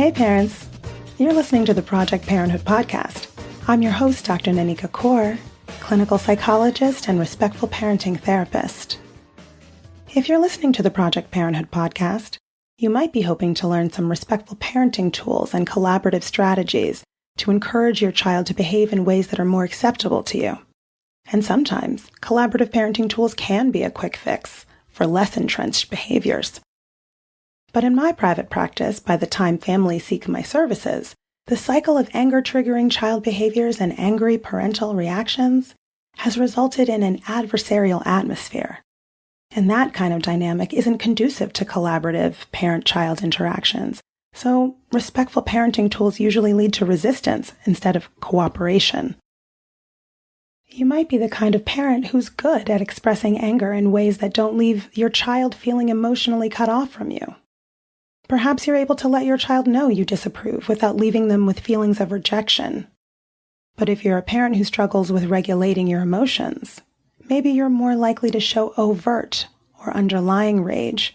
Hey parents, you're listening to the Project Parenthood podcast. I'm your host, Dr. Nanika Coor, clinical psychologist and respectful parenting therapist. If you're listening to the Project Parenthood podcast, you might be hoping to learn some respectful parenting tools and collaborative strategies to encourage your child to behave in ways that are more acceptable to you. And sometimes, collaborative parenting tools can be a quick fix for less entrenched behaviors. But in my private practice, by the time families seek my services, the cycle of anger-triggering child behaviors and angry parental reactions has resulted in an adversarial atmosphere. And that kind of dynamic isn't conducive to collaborative parent-child interactions. So respectful parenting tools usually lead to resistance instead of cooperation. You might be the kind of parent who's good at expressing anger in ways that don't leave your child feeling emotionally cut off from you. Perhaps you're able to let your child know you disapprove without leaving them with feelings of rejection. But if you're a parent who struggles with regulating your emotions, maybe you're more likely to show overt or underlying rage,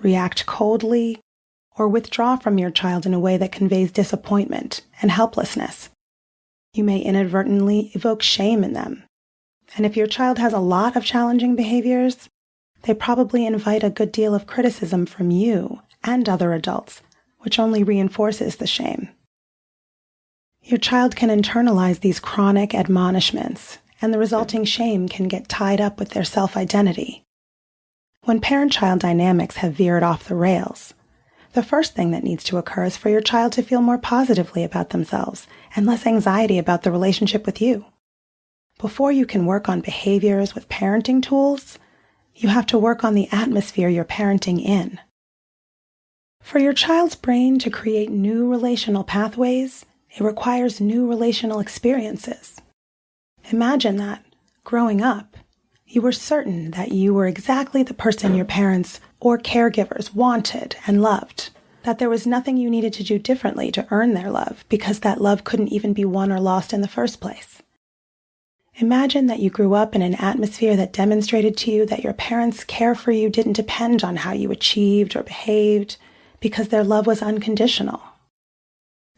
react coldly, or withdraw from your child in a way that conveys disappointment and helplessness. You may inadvertently evoke shame in them. And if your child has a lot of challenging behaviors, they probably invite a good deal of criticism from you and other adults, which only reinforces the shame. Your child can internalize these chronic admonishments, and the resulting shame can get tied up with their self-identity. When parent-child dynamics have veered off the rails, the first thing that needs to occur is for your child to feel more positively about themselves and less anxiety about the relationship with you. Before you can work on behaviors with parenting tools, you have to work on the atmosphere you're parenting in. For your child's brain to create new relational pathways, it requires new relational experiences. Imagine that, growing up, you were certain that you were exactly the person your parents or caregivers wanted and loved, that there was nothing you needed to do differently to earn their love because that love couldn't even be won or lost in the first place. Imagine that you grew up in an atmosphere that demonstrated to you that your parents' care for you didn't depend on how you achieved or behaved, because their love was unconditional.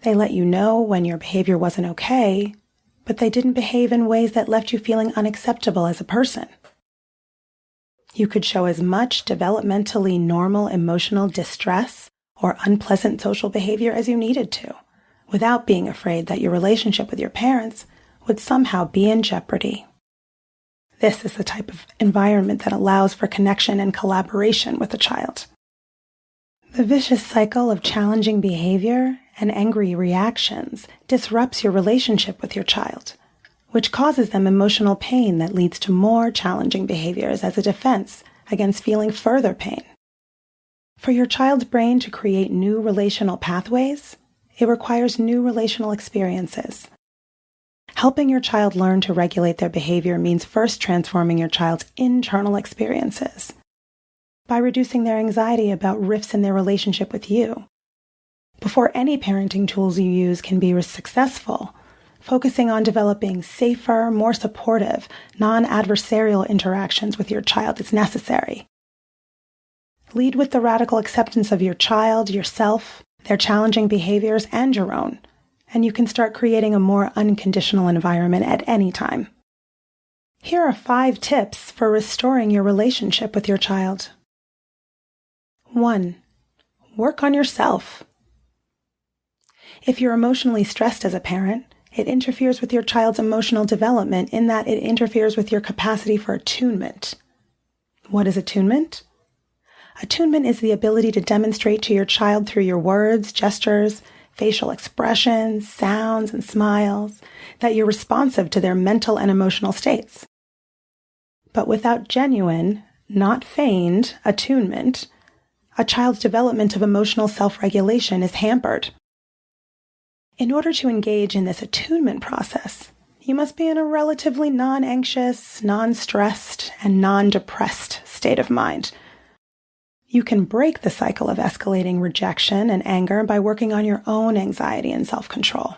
They let you know when your behavior wasn't okay, but they didn't behave in ways that left you feeling unacceptable as a person. You could show as much developmentally normal emotional distress or unpleasant social behavior as you needed to, without being afraid that your relationship with your parents would somehow be in jeopardy. This is the type of environment that allows for connection and collaboration with a child. The vicious cycle of challenging behavior and angry reactions disrupts your relationship with your child, which causes them emotional pain that leads to more challenging behaviors as a defense against feeling further pain. For your child's brain to create new relational pathways, it requires new relational experiences. Helping your child learn to regulate their behavior means first transforming your child's internal experiences by reducing their anxiety about rifts in their relationship with you. Before any parenting tools you use can be successful, focusing on developing safer, more supportive, non-adversarial interactions with your child is necessary. Lead with the radical acceptance of your child, yourself, their challenging behaviors, and your own, and you can start creating a more unconditional environment at any time. Here are 5 tips for restoring your relationship with your child. 1. Work on yourself. If you're emotionally stressed as a parent, it interferes with your child's emotional development in that it interferes with your capacity for attunement. What is attunement? Attunement is the ability to demonstrate to your child through your words, gestures, facial expressions, sounds, and smiles that you're responsive to their mental and emotional states. But without genuine, not feigned, attunement, a child's development of emotional self-regulation is hampered. In order to engage in this attunement process, you must be in a relatively non-anxious, non-stressed, and non-depressed state of mind. You can break the cycle of escalating rejection and anger by working on your own anxiety and self-control.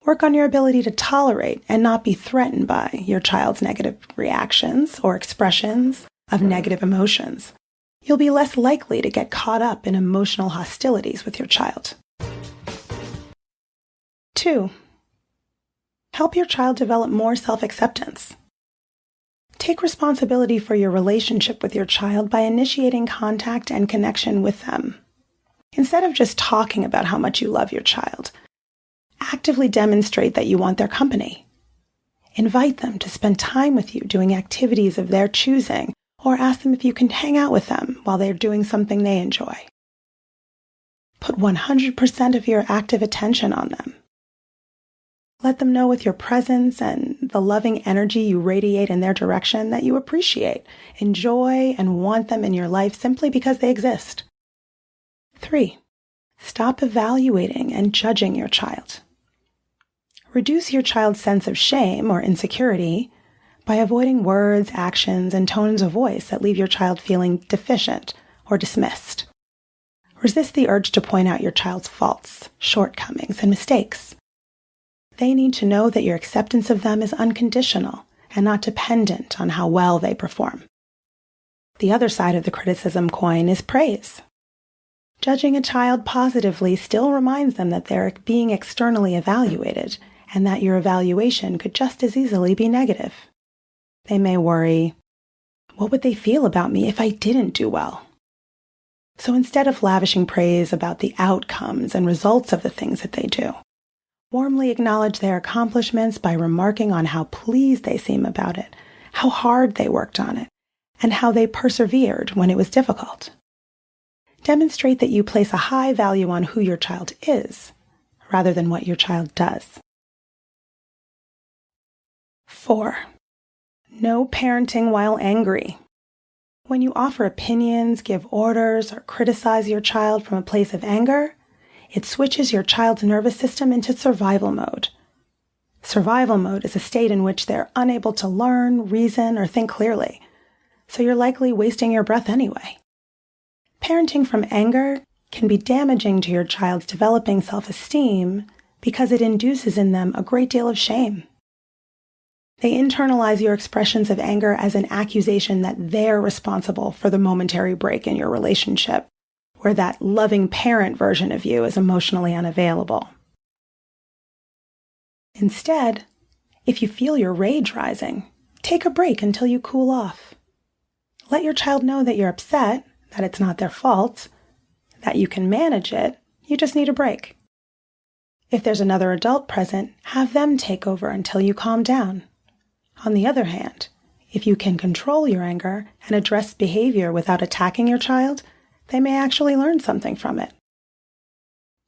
Work on your ability to tolerate and not be threatened by your child's negative reactions or expressions of negative emotions. You'll be less likely to get caught up in emotional hostilities with your child. 2. Help your child develop more self-acceptance. Take responsibility for your relationship with your child by initiating contact and connection with them. Instead of just talking about how much you love your child, actively demonstrate that you want their company. Invite them to spend time with you doing activities of their choosing, or ask them if you can hang out with them while they're doing something they enjoy. Put 100% of your active attention on them. Let them know with your presence and the loving energy you radiate in their direction that you appreciate, enjoy, and want them in your life simply because they exist. 3. Stop evaluating and judging your child. Reduce your child's sense of shame or insecurity by avoiding words, actions, and tones of voice that leave your child feeling deficient or dismissed. Resist the urge to point out your child's faults, shortcomings, and mistakes. They need to know that your acceptance of them is unconditional and not dependent on how well they perform. The other side of the criticism coin is praise. Judging a child positively still reminds them that they're being externally evaluated and that your evaluation could just as easily be negative. They may worry, what would they feel about me if I didn't do well? So instead of lavishing praise about the outcomes and results of the things that they do, warmly acknowledge their accomplishments by remarking on how pleased they seem about it, how hard they worked on it, and how they persevered when it was difficult. Demonstrate that you place a high value on who your child is, rather than what your child does. 4. No parenting while angry. When you offer opinions, give orders, or criticize your child from a place of anger, it switches your child's nervous system into survival mode. Survival mode is a state in which they're unable to learn, reason, or think clearly, so you're likely wasting your breath anyway. Parenting from anger can be damaging to your child's developing self-esteem because it induces in them a great deal of shame. They internalize your expressions of anger as an accusation that they're responsible for the momentary break in your relationship, where that loving parent version of you is emotionally unavailable. Instead, if you feel your rage rising, take a break until you cool off. Let your child know that you're upset, that it's not their fault, that you can manage it, you just need a break. If there's another adult present, have them take over until you calm down. On the other hand, if you can control your anger and address behavior without attacking your child, they may actually learn something from it.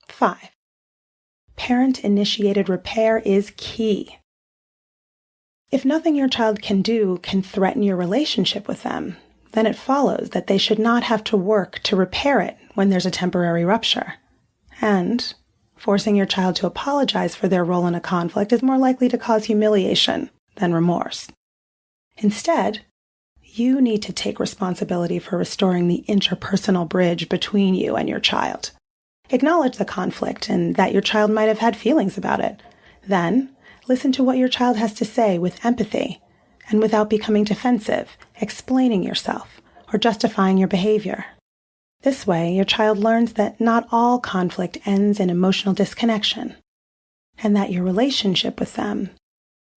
5. Parent-initiated repair is key. If nothing your child can do can threaten your relationship with them, then it follows that they should not have to work to repair it when there's a temporary rupture. And forcing your child to apologize for their role in a conflict is more likely to cause humiliation than remorse. Instead, you need to take responsibility for restoring the interpersonal bridge between you and your child. Acknowledge the conflict and that your child might have had feelings about it. Then, listen to what your child has to say with empathy and without becoming defensive, explaining yourself, or justifying your behavior. This way, your child learns that not all conflict ends in emotional disconnection, and that your relationship with them,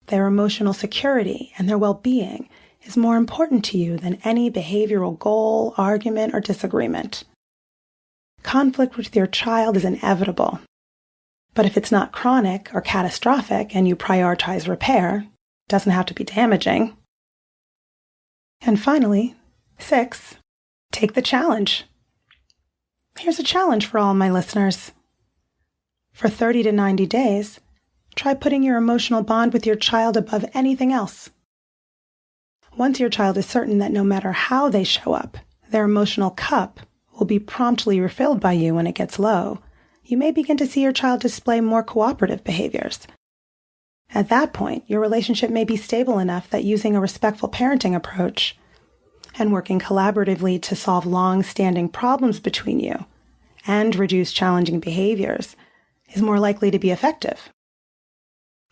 their emotional security, and their well-being is more important to you than any behavioral goal, argument, or disagreement. Conflict with your child is inevitable, but if it's not chronic or catastrophic and you prioritize repair, it doesn't have to be damaging. And finally, 6, take the challenge. Here's a challenge for all my listeners. For 30 to 90 days, try putting your emotional bond with your child above anything else. Once your child is certain that no matter how they show up, their emotional cup will be promptly refilled by you when it gets low, you may begin to see your child display more cooperative behaviors. At that point, your relationship may be stable enough that using a respectful parenting approach and working collaboratively to solve long-standing problems between you and reduce challenging behaviors is more likely to be effective.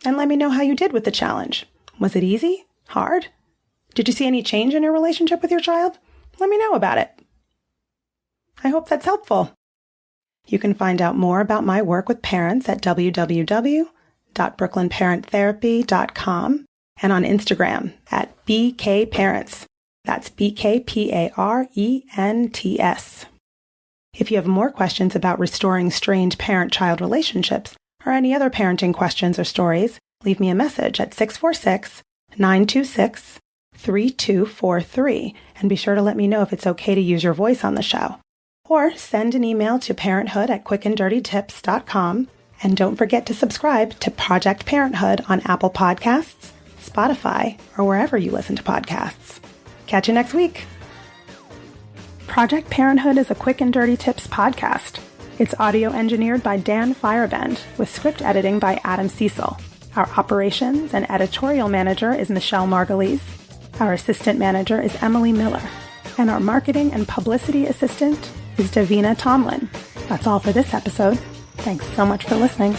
And let me know how you did with the challenge. Was it easy? Hard? Did you see any change in your relationship with your child? Let me know about it. I hope that's helpful. You can find out more about my work with parents at www.brooklynparenttherapy.com and on Instagram at BKParents. That's BKPARENTS. If you have more questions about restoring strained parent-child relationships or any other parenting questions or stories, leave me a message at 646-926-3243 and be sure to let me know if it's okay to use your voice on the show. Or send an email to parenthood@quickanddirtytips.com. And don't forget to subscribe to Project Parenthood on Apple Podcasts, Spotify, or wherever you listen to podcasts. Catch you next week. Project Parenthood is a Quick and Dirty Tips podcast. It's audio engineered by Dan Firebend with script editing by Adam Cecil. Our operations and editorial manager is Michelle Margulies. Our assistant manager is Emily Miller. And our marketing and publicity assistant is Davina Tomlin. That's all for this episode. Thanks so much for listening.